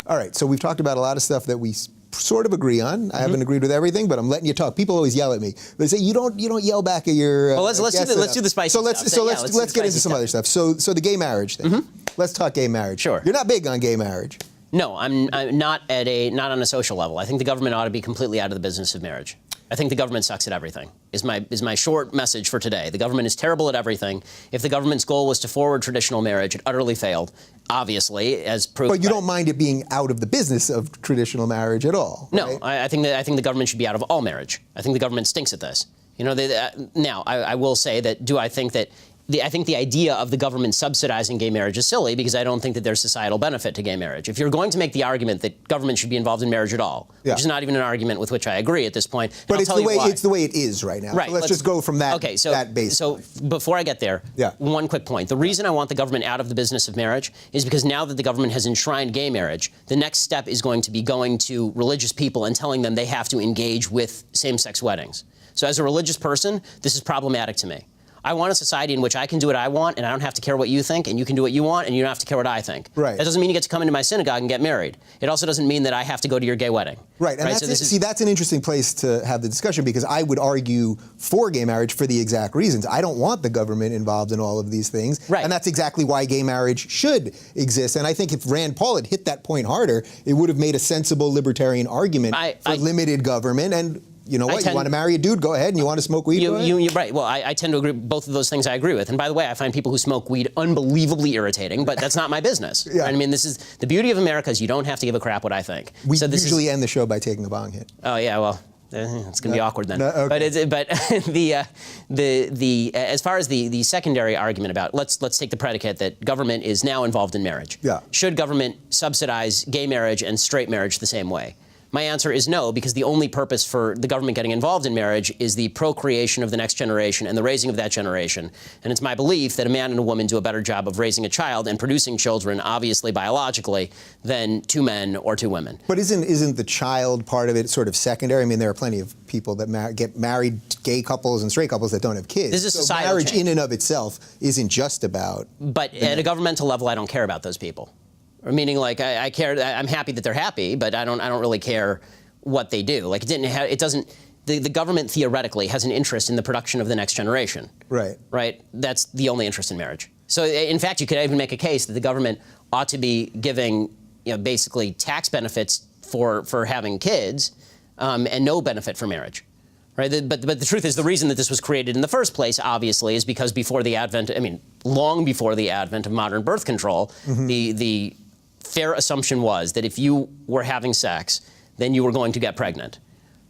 All right, so we've talked about a lot of stuff that we sort of agree on. I haven't agreed with everything, but I'm letting you talk. People always yell at me. They say you don't yell back at your. Well, let's do the spicy stuff. Let's get into some other stuff. So the gay marriage thing. Let's talk gay marriage. Sure. You're not big on gay marriage. No, I'm not on a social level. I think the government ought to be completely out of the business of marriage. I think the government sucks at everything, is my short message for today. The government is terrible at everything. If the government's goal was to forward traditional marriage, it utterly failed, obviously, as proved. But you don't mind it being out of the business of traditional marriage at all, right? No, I think the government should be out of all marriage. I think the government stinks at this. You know, now, I will say that, I think the idea of the government subsidizing gay marriage is silly because I don't think that there's societal benefit to gay marriage. If you're going to make the argument that government should be involved in marriage at all, which is not even an argument with which I agree at this point, but it's the way it is right now. Right. So let's just go from that. Okay. That base. So before I get there, one quick point. The reason I want the government out of the business of marriage is because now that the government has enshrined gay marriage, the next step is going to be going to religious people and telling them they have to engage with same-sex weddings. So as a religious person, this is problematic to me. I want a society in which I can do what I want, and I don't have to care what you think, and you can do what you want, and you don't have to care what I think. Right. That doesn't mean you get to come into my synagogue and get married. It also doesn't mean that I have to go to your gay wedding. Right, and that's an interesting place to have the discussion because I would argue for gay marriage for the exact reasons. I don't want the government involved in all of these things, and that's exactly why gay marriage should exist. And I think if Rand Paul had hit that point harder, it would have made a sensible libertarian argument for limited government. And you know what? You want to marry a dude? Go ahead. And you want to smoke weed? You're right. Well, I tend to agree. Both of those things I agree with. And by the way, I find people who smoke weed unbelievably irritating, but that's not my business. Right? I mean, this is the beauty of America is you don't have to give a crap what I think. We usually end the show by taking a bong hit. Oh yeah, well. It's going to be awkward then. Okay. But as far as the secondary argument about let's take the predicate that government is now involved in marriage. Yeah. Should government subsidize gay marriage and straight marriage the same way? My answer is no, because the only purpose for the government getting involved in marriage is the procreation of the next generation and the raising of that generation. And it's my belief that a man and a woman do a better job of raising a child and producing children, obviously biologically, than two men or two women. But isn't the child part of it sort of secondary? I mean, there are plenty of people that get married, gay couples and straight couples that don't have kids. This is societal marriage change. In and of itself isn't just about. But at a governmental level, I don't care about those people. Or meaning, like, I care. I'm happy that they're happy, but I don't really care what they do. Like, the government theoretically has an interest in the production of the next generation. Right. Right. That's the only interest in marriage. So, in fact, you could even make a case that the government ought to be giving, basically tax benefits for having kids, and no benefit for marriage. Right. But the truth is, the reason that this was created in the first place, obviously, is because long before the advent of modern birth control, the fair assumption was that if you were having sex, then you were going to get pregnant.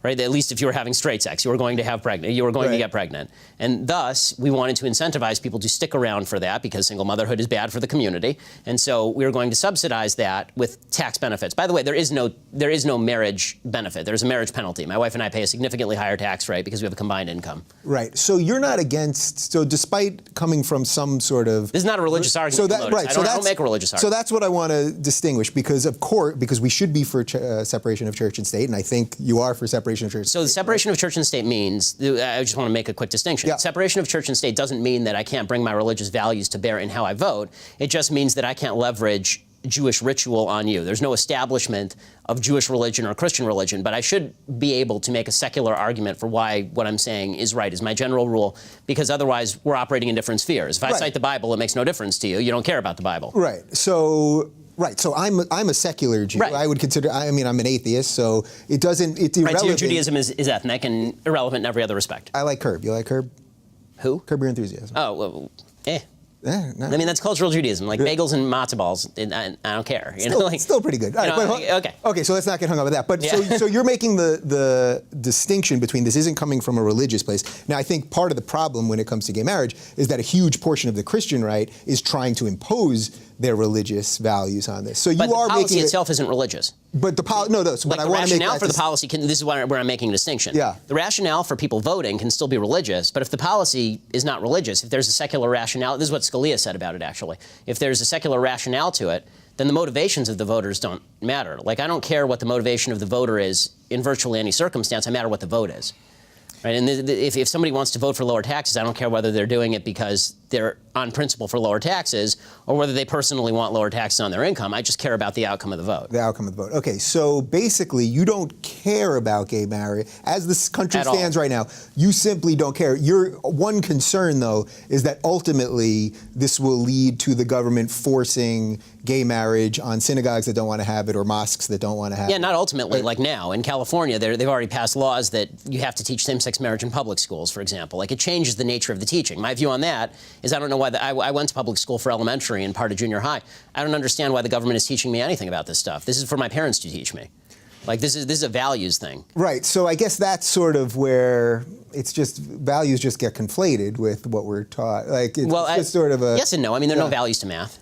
Right? At least if you were having straight sex, you were going to have pregnant. You were going to get pregnant. And thus, we wanted to incentivize people to stick around for that because single motherhood is bad for the community. And so we were going to subsidize that with tax benefits. By the way, there is no marriage benefit. There's a marriage penalty. My wife and I pay a significantly higher tax rate because we have a combined income. Right. So you're not against, so despite coming from some sort of... This is not a religious argument. I don't make a religious argument. So that's what I want to distinguish because we should be for separation of church and state, and I think you are for separation of church and state. So the separation of church and state means, I just want to make a quick distinction. Separation of church and state doesn't mean that I can't bring my religious values to bear in how I vote. It just means that I can't leverage Jewish ritual on you. There's no establishment of Jewish religion or Christian religion, but I should be able to make a secular argument for why what I'm saying is right, is my general rule, because otherwise we're operating in different spheres. If I cite the Bible, it makes no difference to you. You don't care about the Bible. Right. So I'm a secular Jew. Right. I would consider. I mean, I'm an atheist, so it's irrelevant. Right. So your Judaism is ethnic and irrelevant in every other respect. I like Curb. You like Curb? Who? Curb Your Enthusiasm. Oh, well, No. I mean, that's cultural Judaism, like bagels and matzo balls. I don't care. Still pretty good. All right, okay, so let's not get hung up with that. But so you're making the distinction between this isn't coming from a religious place. Now, I think part of the problem when it comes to gay marriage is that a huge portion of the Christian right is trying to impose their religious values on this. So you but are the policy making itself isn't religious. But the policy, no, but like I the want to make rationale for the policy. This is where I'm making a distinction. Yeah. The rationale for people voting can still be religious, but if the policy is not religious, if there's a secular rationale, this is what Scalia said about it actually. If there's a secular rationale to it, then the motivations of the voters don't matter. Like I don't care what the motivation of the voter is in virtually any circumstance. I matter what the vote is. Right? And if somebody wants to vote for lower taxes, I don't care whether they're doing it because they're on principle for lower taxes or whether they personally want lower taxes on their income. I just care about the outcome of the vote. The outcome of the vote. Okay, so basically you don't care about gay marriage. As this country stands right now, you simply don't care. Your one concern, though, is that ultimately this will lead to the government forcing gay marriage on synagogues that don't want to have it or mosques that don't want to have it. Yeah, not ultimately. Like now, in California, they've already passed laws that you have to teach same-sex marriage in public schools, for example. Like, it changes the nature of the teaching. My view on that is I don't know why I went to public school for elementary and part of junior high. I don't understand why the government is teaching me anything about this stuff. This is for my parents to teach me. Like, this is a values thing. Right. So I guess that's sort of where it's just values just get conflated with what we're taught. Like, it's just sort of a... Yes and no. I mean, there are no values to math.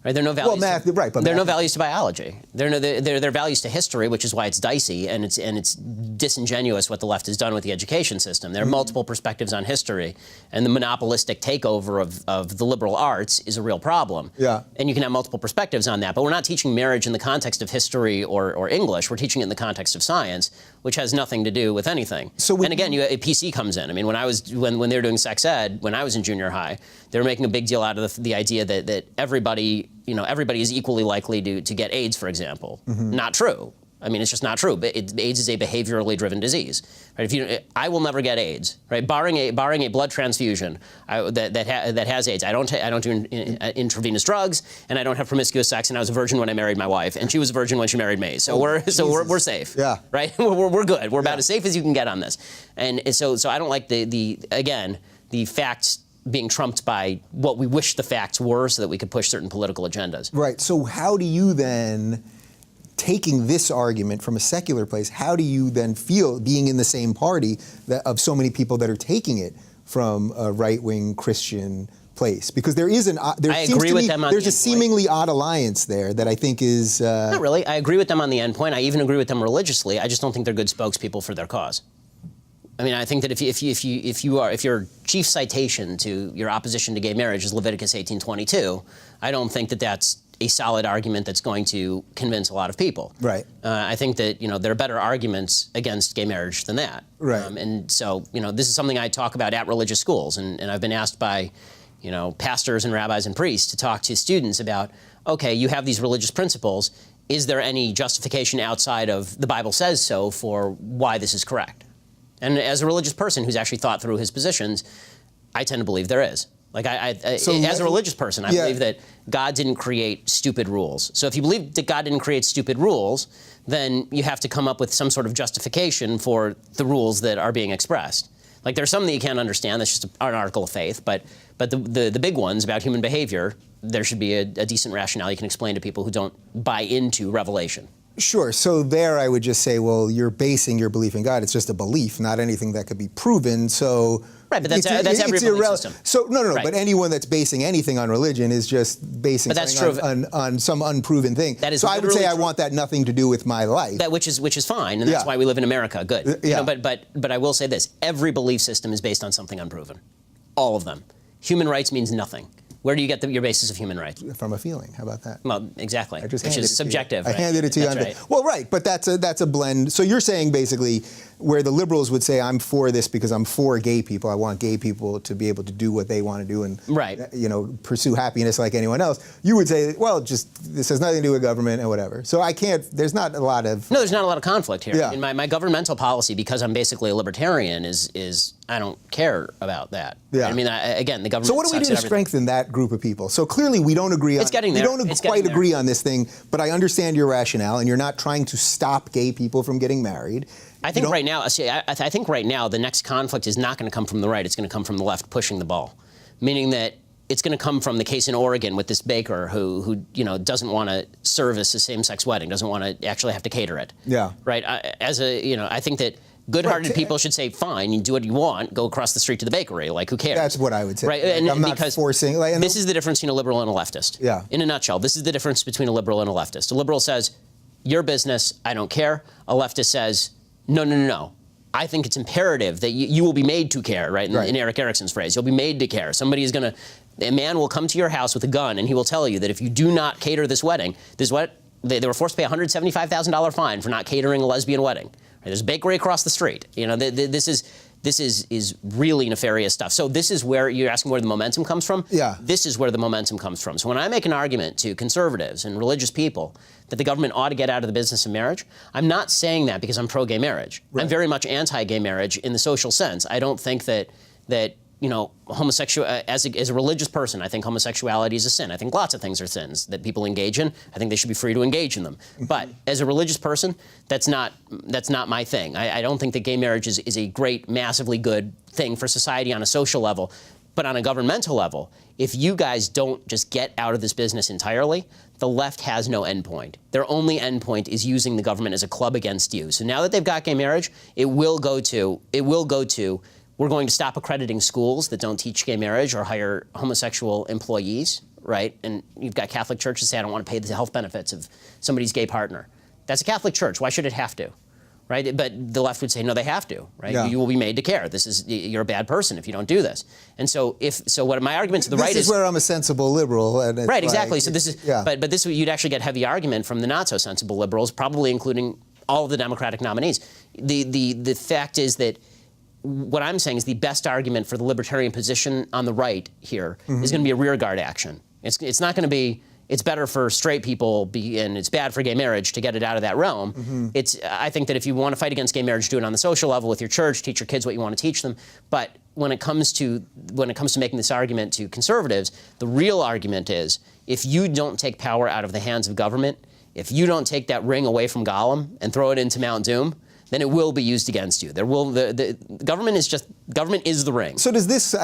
Right? There are no values. Well, math, right, but there are no values to biology. There are values to history, which is why it's dicey and it's disingenuous what the left has done with the education system. There are multiple perspectives on history, and the monopolistic takeover of the liberal arts is a real problem. Yeah. And you can have multiple perspectives on that, but we're not teaching marriage in the context of history or English. We're teaching it in the context of science, which has nothing to do with anything. And again, a PC comes in. I mean, when they were doing sex ed, when I was in junior high, they were making a big deal out of the idea that everybody is equally likely to get AIDS, for example. Not true. I mean, it's just not true. But AIDS is a behaviorally driven disease. Right? I will never get AIDS, right? Barring a blood transfusion that has AIDS. I don't do intravenous drugs, and I don't have promiscuous sex. And I was a virgin when I married my wife, and she was a virgin when she married me. So we're safe. Yeah. Right. We're good. We're about as safe as you can get on this. And so I don't like the facts being trumped by what we wish the facts were so that we could push certain political agendas. Right. So how do you then, taking this argument from a secular place, how do you then feel being in the same party of so many people that are taking it from a right-wing Christian place? Because there's a seemingly odd alliance there that I think is... Not really. I agree with them on the endpoint. I even agree with them religiously. I just don't think they're good spokespeople for their cause. I mean, I think that if your chief citation to your opposition to gay marriage is Leviticus 18:22, I don't think that that's a solid argument that's going to convince a lot of people. Right. I think that there are better arguments against gay marriage than that. Right. And so this is something I talk about at religious schools, and I've been asked by pastors and rabbis and priests to talk to students about, okay, you have these religious principles. Is there any justification outside of the Bible says so for why this is correct? And as a religious person who's actually thought through his positions, I tend to believe there is. Like, as a religious person, I believe that God didn't create stupid rules. So if you believe that God didn't create stupid rules, then you have to come up with some sort of justification for the rules that are being expressed. Like, there's some that you can't understand. That's just an article of faith. But the big ones about human behavior, there should be a decent rationale you can explain to people who don't buy into revelation. Sure. So there I would just say, well, you're basing your belief in God. It's just a belief, not anything that could be proven. So right, but that's every belief system. So no. Right. But anyone that's basing anything on religion is just basing something on some unproven thing. That is so I would say I want that nothing to do with my life. Which is fine, and that's why we live in America. Good. But I will say this: every belief system is based on something unproven. All of them. Human rights means nothing. Where do you get your basis of human rights? From a feeling. How about that? Well, exactly. Which is subjective. I handed it to you. Right. Well, right, but that's a blend. So you're saying basically where the liberals would say, I'm for this because I'm for gay people. I want gay people to be able to do what they want to do and pursue happiness like anyone else. You would say, well, just this has nothing to do with government and whatever. So there's not a lot of... No, there's not a lot of conflict here. Yeah. In my governmental policy, because I'm basically a libertarian, is I don't care about that. Yeah. I mean, again, the government... So what do we do to strengthen that group of people? So clearly we don't agree on... It's getting there. We don't quite agree on this thing, but I understand your rationale, and you're not trying to stop gay people from getting married. I think right now, the next conflict is not going to come from the right. It's going to come from the left pushing the ball, meaning that it's going to come from the case in Oregon with this baker who doesn't want to service a same-sex wedding, doesn't want to actually have to cater it. Yeah. Right. I think that good-hearted people should say, fine, you do what you want, go across the street to the bakery. Like, who cares? That's what I would say. Right. Like, I'm not forcing. This is the difference between a liberal and a leftist. Yeah. In a nutshell, this is the difference between a liberal and a leftist. A liberal says, your business, I don't care. A leftist says, no. I think it's imperative that you will be made to care, right? In Eric Erickson's phrase, you'll be made to care. A man will come to your house with a gun and he will tell you that if you do not cater this wedding, they were forced to pay a $175,000 fine for not catering a lesbian wedding. Right? There's a bakery across the street. This this is really nefarious stuff. So this is where you're asking where the momentum comes from? Yeah. This is where the momentum comes from. So when I make an argument to conservatives and religious people that the government ought to get out of the business of marriage, I'm not saying that because I'm pro-gay marriage. Right. I'm very much anti-gay marriage in the social sense. I don't think that as a religious person, I think homosexuality is a sin. I think lots of things are sins that people engage in. I think they should be free to engage in them. But as a religious person, that's not my thing. I don't think that gay marriage is a great, massively good thing for society on a social level. But on a governmental level, if you guys don't just get out of this business entirely, the left has no endpoint. Their only endpoint is using the government as a club against you. So now that they've got gay marriage, it will go to, we're going to stop accrediting schools that don't teach gay marriage or hire homosexual employees, right? And you've got Catholic churches say, I don't want to pay the health benefits of somebody's gay partner. That's a Catholic church. Why should it have to? Right? But the left would say, no, they have to, right? Yeah. You will be made to care. You're a bad person if you don't do this. And so what my argument to the right is... This is where I'm a sensible liberal. And it's right, exactly. So this is, but this you'd actually get heavy argument from the not so sensible liberals, probably including all of the Democratic nominees. The fact is that what I'm saying is the best argument for the libertarian position on the right here is going to be a rearguard action. It's not going to be, it's better for straight people and it's bad for gay marriage to get it out of that realm. I think that if you want to fight against gay marriage, do it on the social level with your church, teach your kids what you want to teach them. But when it comes to making this argument to conservatives, the real argument is if you don't take power out of the hands of government, if you don't take that ring away from Gollum and throw it into Mount Doom, then it will be used against you. The government is the ring. So does this,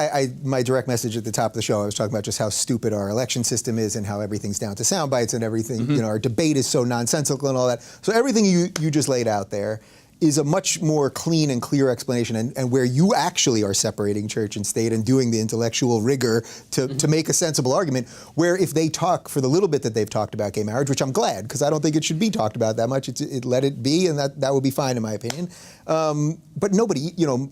my direct message at the top of the show, I was talking about just how stupid our election system is and how everything's down to sound bites and everything, our debate is so nonsensical and all that. So everything you just laid out there is a much more clean and clear explanation and where you actually are separating church and state and doing the intellectual rigor to make a sensible argument, where if they talk for the little bit that they've talked about gay marriage, which I'm glad, because I don't think it should be talked about that much, let it be, and that would be fine in my opinion. But nobody,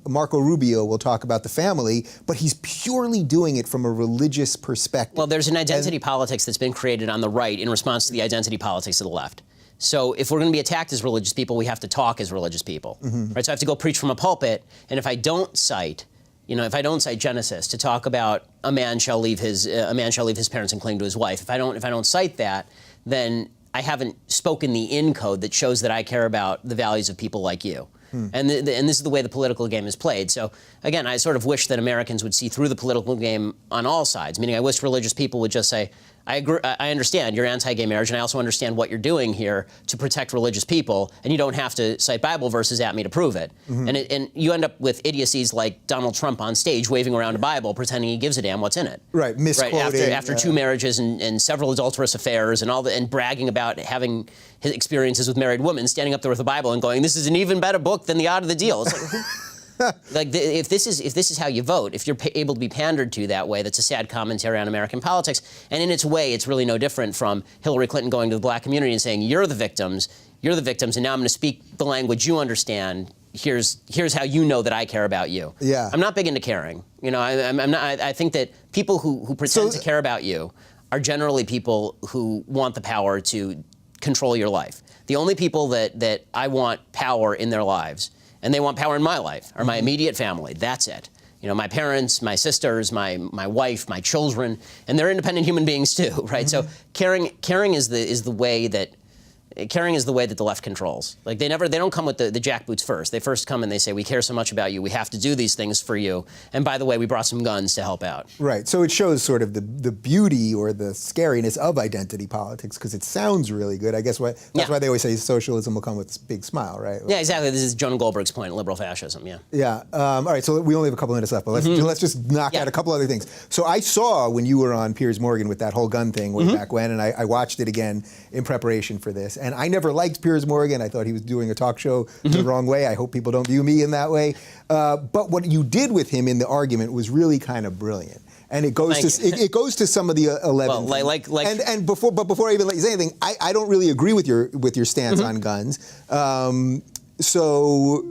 Marco Rubio will talk about the family, but he's purely doing it from a religious perspective. Well, there's an identity politics that's been created on the right in response to the identity politics of the left. So if we're going to be attacked as religious people, we have to talk as religious people, right? So I have to go preach from a pulpit, and if I don't cite, Genesis to talk about a man shall leave his parents and cling to his wife, if I don't cite that, then I haven't spoken the in code that shows that I care about the values of people like you. And this is the way the political game is played. So again, I sort of wish that Americans would see through the political game on all sides, meaning I wish religious people would just say, I agree, I understand you're anti-gay marriage, and I also understand what you're doing here to protect religious people, and you don't have to cite Bible verses at me to prove it. And you end up with idiocies like Donald Trump on stage waving around a Bible, pretending he gives a damn what's in it. Right, misquoting. Right, after 2 marriages and several adulterous affairs and bragging about having his experiences with married women, standing up there with the Bible and going, this is an even better book than The Odd of the Deal. It's like, if this is how you vote, if you're able to be pandered to that way, that's a sad commentary on American politics. And in its way, it's really no different from Hillary Clinton going to the black community and saying, you're the victims, and now I'm going to speak the language you understand. Here's how you know that I care about you. Yeah. I'm not big into caring. I think that people who pretend to care about you are generally people who want the power to control your life. The only people that I want power in their lives, and they want power in my life, are my immediate family. That's it. My parents, my sisters, my wife, my children, and they're independent human beings too, right? So caring is the way that the left controls. Like they don't come with the jackboots first. They first come and they say, we care so much about you, we have to do these things for you. And by the way, we brought some guns to help out. Right, so it shows sort of the beauty or the scariness of identity politics, because it sounds really good. I guess that's why they always say socialism will come with a big smile, right? Yeah, exactly. This is Jonah Goldberg's point, liberal fascism, yeah. Yeah, all right, so we only have a couple minutes left, but let's just knock out a couple other things. So I saw when you were on Piers Morgan with that whole gun thing way back when, and I watched it again in preparation for this. And I never liked Piers Morgan. I thought he was doing a talk show the wrong way. I hope people don't view me in that way. But what you did with him in the argument was really kind of brilliant. And it goes to some of the 11. Well, and before I even let you say anything, I don't really agree with your stance on guns. So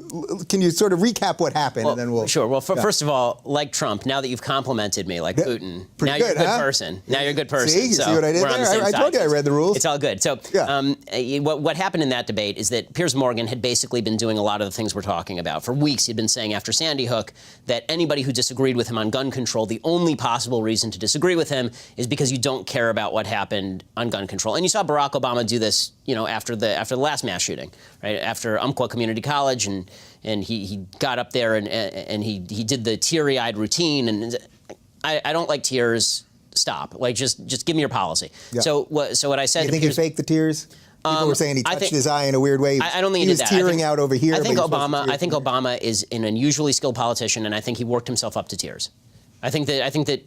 can you sort of recap what happened, and then we'll... Sure. Well, first of all, like Trump, now that you've complimented me like Putin, now you're a good person. Now you're a good person. See? You see what I did there? I told you I read the rules. It's all good. So what happened in that debate is that Piers Morgan had basically been doing a lot of the things we're talking about. For weeks, he'd been saying after Sandy Hook that anybody who disagreed with him on gun control, the only possible reason to disagree with him is because you don't care about what happened on gun control. And you saw Barack Obama do this, after the last mass shooting, right? After Umpqua Community College, and he got up there and he did the teary-eyed routine, and I don't like tears. Stop. Like just give me your policy. Yeah. So what I said. You think he faked the tears? People were saying he touched his eye in a weird way. I don't think he was tearing out over here. I think Obama is an unusually skilled politician, and I think he worked himself up to tears. I think that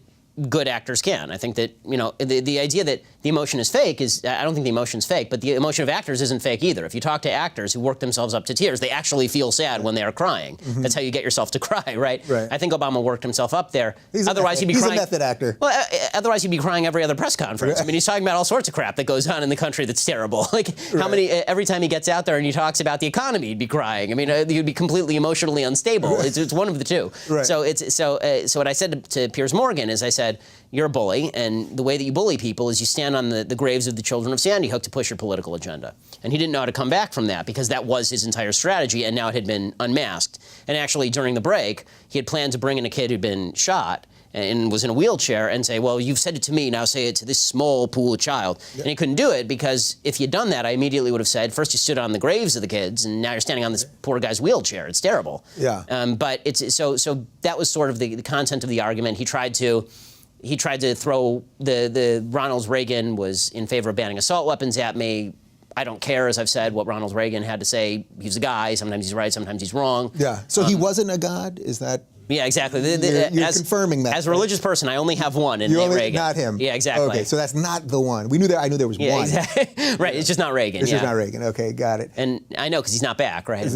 good actors can. I think that, the idea that the emotion is fake is, I don't think the emotion's fake, but the emotion of actors isn't fake either. If you talk to actors who work themselves up to tears, they actually feel sad when they are crying. Mm-hmm. That's how you get yourself to cry, right? I think Obama worked himself up there. Otherwise, he'd be crying. He's a method actor. Well, otherwise he'd be crying every other press conference. I mean, he's talking about all sorts of crap that goes on in the country that's terrible. Like how many, every time he gets out there and he talks about the economy, he'd be crying. I mean, he'd be completely emotionally unstable. It's one of the two. So what I said to Piers Morgan is I said, you're a bully, and the way that you bully people is you stand on the graves of the children of Sandy Hook to push your political agenda. And he didn't know how to come back from that because that was his entire strategy, and now it had been unmasked. And actually, during the break, he had planned to bring in a kid who'd been shot and was in a wheelchair and say, well, you've said it to me, now say it to this small pool child. And he couldn't do it because if he had done that, I immediately would have said, first you stood on the graves of the kids, and now you're standing on this poor guy's wheelchair. It's terrible. But it's so that was sort of the content of the argument. He tried to throw the Ronald Reagan was in favor of banning assault weapons at me. I don't care, as I've said, what Ronald Reagan had to say. He's a guy. Sometimes he's right, sometimes he's wrong. Yeah. So he wasn't a god? Is that... Yeah, exactly. You're confirming that. As a religious person, I only have one in Reagan. Not him. Yeah, exactly. Okay, so that's not the one. We knew that. I knew there was one. Exactly. Right. It's just not Reagan. It's just not Reagan. Okay, got it. And I know because he's not back, right?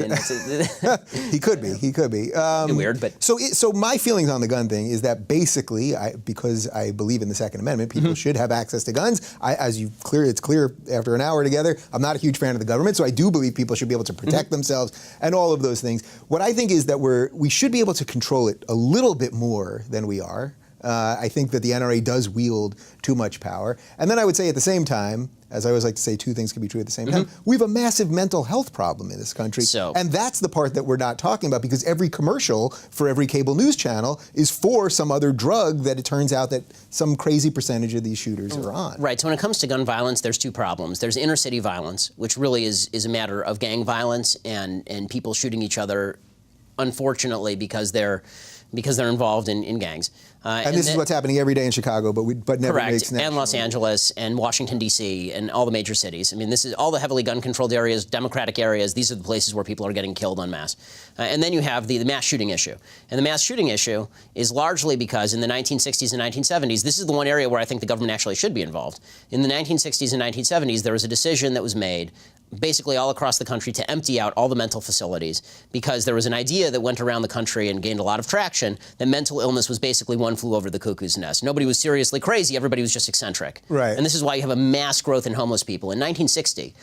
He could be. He could be. Weird, but so my feelings on the gun thing is that basically, because I believe in the Second Amendment, people should have access to guns. It's clear after an hour together. I'm not a huge fan of the government, so I do believe people should be able to protect themselves and all of those things. What I think is that we should be able to control it a little bit more than we are. I think that the NRA does wield too much power. And then I would say at the same time, as I always like to say, two things can be true at the same time, we have a massive mental health problem in this country. And that's the part that we're not talking about, because every commercial for every cable news channel is for some other drug that it turns out that some crazy percentage of these shooters are on. Right. So when it comes to gun violence, there's two problems. There's inner city violence, which really is a matter of gang violence and people shooting each other, unfortunately, because they're involved in gangs. And this is what's happening every day in Chicago, but never makes national. And Los Angeles and Washington, D.C. and all the major cities. I mean, this is all the heavily gun-controlled areas, Democratic areas. These are the places where people are getting killed en masse. And then you have the mass shooting issue. And the mass shooting issue is largely because in the 1960s and 1970s, this is the one area where I think the government actually should be involved. In the 1960s and 1970s, there was a decision that was made basically all across the country to empty out all the mental facilities because there was an idea that went around the country and gained a lot of traction that mental illness was basically one flew over the cuckoo's nest. Nobody was seriously crazy. Everybody was just eccentric. Right. And this is why you have a mass growth in homeless people. In 1960,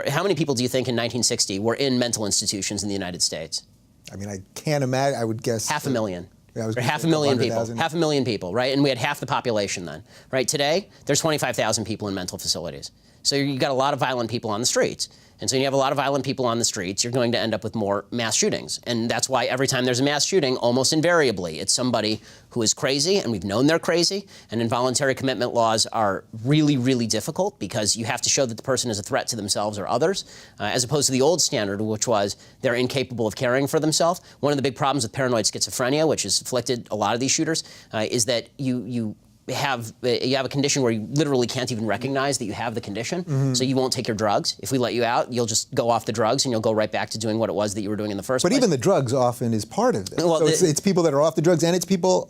how many people do you think in 1960 were in mental institutions in the United States? I mean, I can't imagine. I would guess 500,000. Yeah, half a million people. 500,000 people, right? And we had half the population then, right? Today, there's 25,000 people in mental facilities. So you've got a lot of violent people on the streets. And so you have a lot of violent people on the streets, you're going to end up with more mass shootings. And that's why every time there's a mass shooting, almost invariably, it's somebody who is crazy, and we've known they're crazy. And involuntary commitment laws are really, really difficult because you have to show that the person is a threat to themselves or others, as opposed to the old standard, which was they're incapable of caring for themselves. One of the big problems with paranoid schizophrenia, which has afflicted a lot of these shooters, is that you have a condition where you literally can't even recognize that you have the condition, so you won't take your drugs. If we let you out, you'll just go off the drugs and you'll go right back to doing what it was that you were doing in the first place. But even the drugs often is part of it. Well, so it's people that are off the drugs and it's people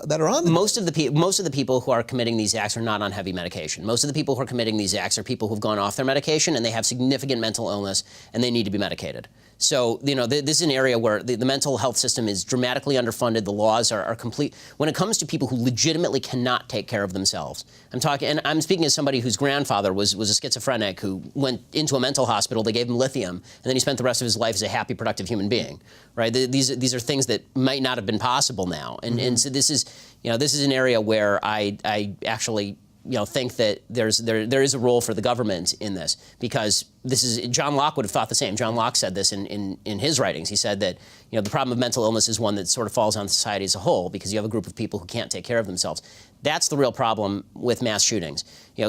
that are on them. Most of the people who are committing these acts are not on heavy medication. Most of the people who are committing these acts are people who've gone off their medication and they have significant mental illness and they need to be medicated. So, this is an area where the mental health system is dramatically underfunded. The laws are complete. When it comes to people who legitimately cannot cannot take care of themselves. I'm speaking as somebody whose grandfather was a schizophrenic who went into a mental hospital. They gave him lithium, and then he spent the rest of his life as a happy, productive human being. Right? These are things that might not have been possible now, and so this is an area where I actually think that there is a role for the government in this, because John Locke would have thought the same. John Locke said this in his writings. He said that the problem of mental illness is one that sort of falls on society as a whole, because you have a group of people who can't take care of themselves. That's the real problem with mass shootings.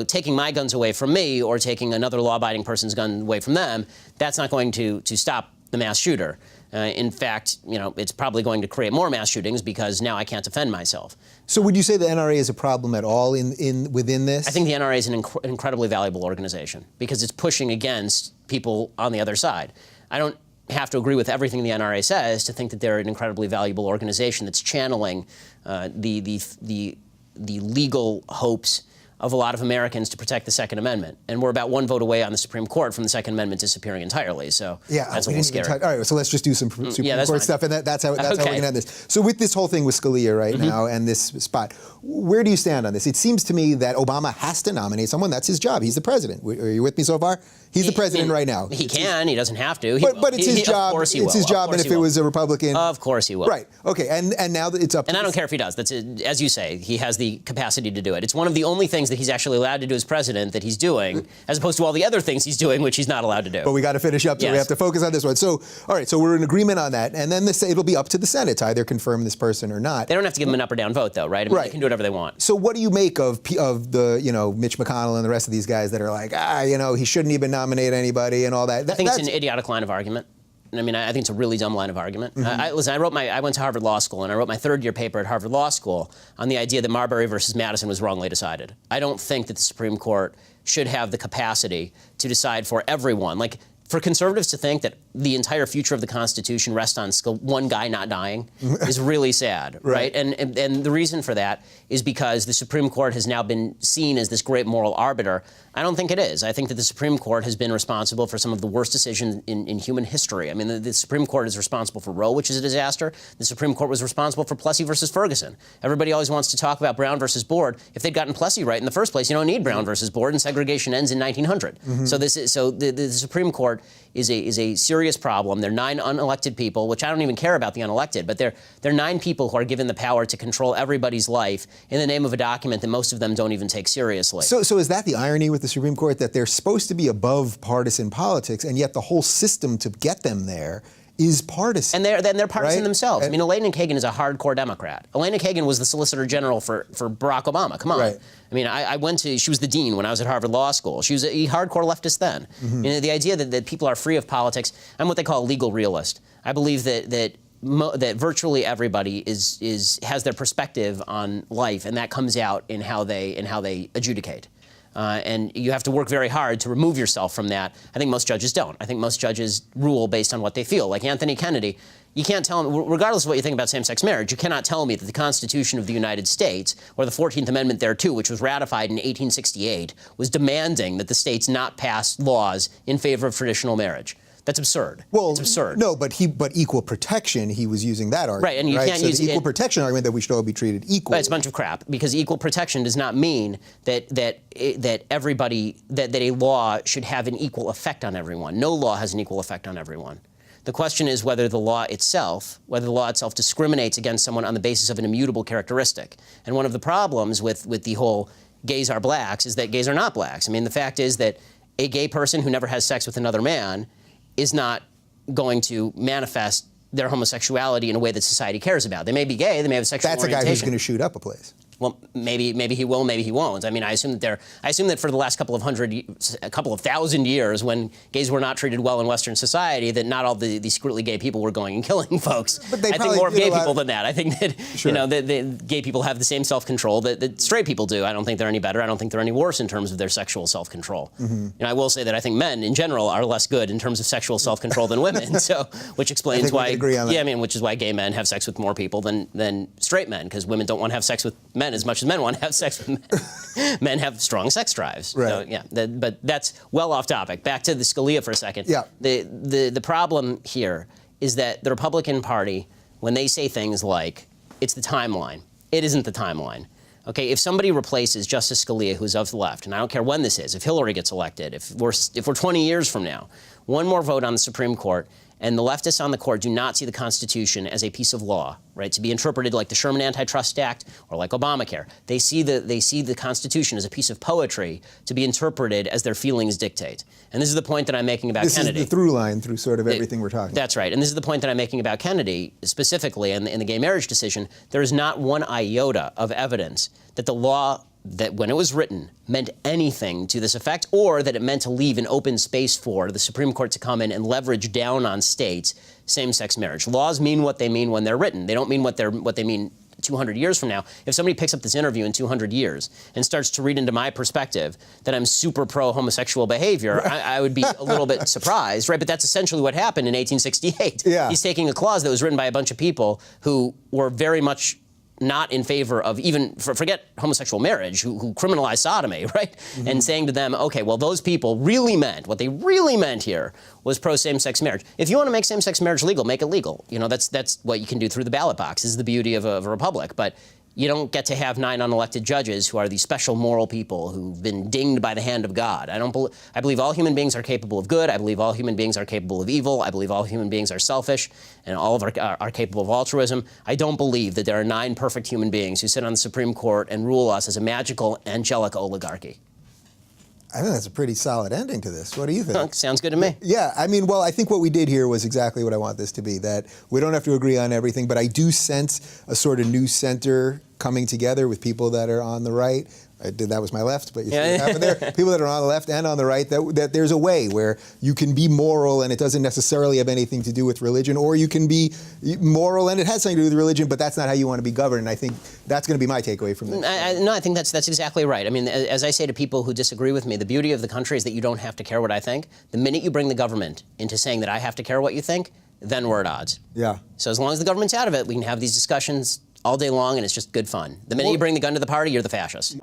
Taking my guns away from me or taking another law-abiding person's gun away from them, that's not going to stop the mass shooter. In fact, it's probably going to create more mass shootings, because now I can't defend myself. So would you say the NRA is a problem at all within this? I think the NRA is an incredibly valuable organization, because it's pushing against people on the other side. I don't have to agree with everything the NRA says to think that they're an incredibly valuable organization that's channeling the legal hopes of a lot of Americans to protect the Second Amendment. And we're about one vote away on the Supreme Court from the Second Amendment disappearing entirely. So that's a little scary. All right, so let's just do some Supreme Court stuff, and that's how we're going to end this. So with this whole thing with Scalia right now and this spot, where do you stand on this? It seems to me that Obama has to nominate someone. That's his job. He's the president. Are you with me so far? He's the president right now. He can. He doesn't have to. But it's his job. Of course he will. It's his job, and if it was a Republican, of course he will. Right. Okay. And now that it's up. And I don't care if he does. That's as you say. He has the capacity to do it. It's one of the only things that he's actually allowed to do as president that he's doing, as opposed to all the other things he's doing, which he's not allowed to do. But we got to finish up, so we have to focus on this one. So, all right. So we're in agreement on that, and then it'll be up to the Senate to either confirm this person or not. They don't have to give him an up or down vote, though, right? I mean, they can do whatever they want. So what do you make of the Mitch McConnell and the rest of these guys that are like, he shouldn't even nominate anybody and all that? I think it's an idiotic line of argument. I mean, I think it's a really dumb line of argument. Listen, I went to Harvard Law School, and I wrote my third-year paper at Harvard Law School on the idea that Marbury versus Madison was wrongly decided. I don't think that the Supreme Court should have the capacity to decide for everyone. Like, for conservatives to think that the entire future of the Constitution rests on one guy not dying is really sad, right? And the reason for that is because the Supreme Court has now been seen as this great moral arbiter. I don't think it is. I think that the Supreme Court has been responsible for some of the worst decisions in human history. I mean, the Supreme Court is responsible for Roe, which is a disaster. The Supreme Court was responsible for Plessy versus Ferguson. Everybody always wants to talk about Brown versus Board. If they'd gotten Plessy right in the first place, you don't need Brown versus Board, and segregation ends in 1900. So the Supreme Court is a serious problem. There are 9 unelected people, which I don't even care about the unelected, but they're 9 people who are given the power to control everybody's life in the name of a document that most of them don't even take seriously. So is that the irony with the Supreme Court, that they're supposed to be above partisan politics, and yet the whole system to get them there is partisan? And they're partisan themselves. I mean, Elena Kagan is a hardcore Democrat. Elena Kagan was the Solicitor General for Barack Obama. Come on. Right. I mean, she was the dean when I was at Harvard Law School. She was a hardcore leftist then. The idea that people are free of politics, I'm what they call a legal realist. I believe that virtually everybody has their perspective on life, and that comes out in how they adjudicate. And you have to work very hard to remove yourself from that. I think most judges don't. I think most judges rule based on what they feel. Like Anthony Kennedy, you can't tell him, regardless of what you think about same-sex marriage, you cannot tell me that the Constitution of the United States, or the 14th Amendment thereto, which was ratified in 1868, was demanding that the states not pass laws in favor of traditional marriage. That's absurd. Well, it's absurd. No, but equal protection, he was using that argument. Right, and you can't use the equal protection argument that we should all be treated equally. But it's a bunch of crap, because equal protection does not mean that a law should have an equal effect on everyone. No law has an equal effect on everyone. The question is whether the law itself discriminates against someone on the basis of an immutable characteristic. And one of the problems with the whole gays are blacks is that gays are not blacks. I mean, the fact is that a gay person who never has sex with another man is not going to manifest their homosexuality in a way that society cares about. They may be gay, they may have a sexual orientation. That's a guy who's going to shoot up a place. Well, maybe he will, maybe he won't. I mean, I assume that for the last couple of thousand years, when gays were not treated well in Western society, that not all the secretly gay people were going and killing folks. But I think more of gay people than that. I think that that gay people have the same self-control that straight people do. I don't think they're any better. I don't think they're any worse in terms of their sexual self-control. I will say that I think men in general are less good in terms of sexual self-control than women. So, which explains why. Agree on that. Yeah, I mean, which is why gay men have sex with more people than straight men, because women don't want to have sex with men as much as men want to have sex with men. Men have strong sex drives. Right. So, yeah, but that's well off topic. Back to the Scalia for a second. Yeah. The problem here is that the Republican Party, when they say things like, it's the timeline, it isn't the timeline. Okay, if somebody replaces Justice Scalia, who's of the left, and I don't care when this is, if Hillary gets elected, if we're 20 years from now, one more vote on the Supreme Court, and the leftists on the court do not see the Constitution as a piece of law, right, to be interpreted like the Sherman Antitrust Act or like Obamacare. They see the Constitution as a piece of poetry to be interpreted as their feelings dictate. And this is the point that I'm making about Kennedy. This is the through line through sort of everything we're talking about. That's right. And this is the point that I'm making about Kennedy, specifically in the gay marriage decision. There is not one iota of evidence that the law, that when it was written, meant anything to this effect, or that it meant to leave an open space for the Supreme Court to come in and leverage down on states same-sex marriage. Laws mean what they mean when they're written. They don't mean what they mean 200 years from now. If somebody picks up this interview in 200 years and starts to read into my perspective that I'm super pro-homosexual behavior, I would be a little bit surprised, right? But that's essentially what happened in 1868. Yeah. He's taking a clause that was written by a bunch of people who were very much not in favor of even, forget homosexual marriage, who criminalized sodomy, right? Mm-hmm. And saying to them, okay, well, those people really meant, what they really meant here was pro-same-sex marriage. If you want to make same-sex marriage legal, make it legal. You know, that's what you can do through the ballot box. This is the beauty of a republic. But you don't get to have 9 unelected judges who are these special moral people who've been dinged by the hand of God. I believe all human beings are capable of good. I believe all human beings are capable of evil. I believe all human beings are selfish, and all of are capable of altruism. I don't believe that there are 9 perfect human beings who sit on the Supreme Court and rule us as a magical, angelic oligarchy. I think that's a pretty solid ending to this. What do you think? Sounds good to me. Yeah, I mean, well, I think what we did here was exactly what I want this to be, that we don't have to agree on everything, but I do sense a sort of new center coming together with people that are on the right. That was my left, but you see what happened there? People that are on the left and on the right, that there's a way where you can be moral and it doesn't necessarily have anything to do with religion, or you can be moral and it has something to do with religion, but that's not how you want to be governed. And I think that's going to be my takeaway from this. No, I think that's exactly right. I mean, as I say to people who disagree with me, the beauty of the country is that you don't have to care what I think. The minute you bring the government into saying that I have to care what you think, then we're at odds. Yeah. So as long as the government's out of it, we can have these discussions all day long, and it's just good fun. The minute you bring the gun to the party, you're the fascist.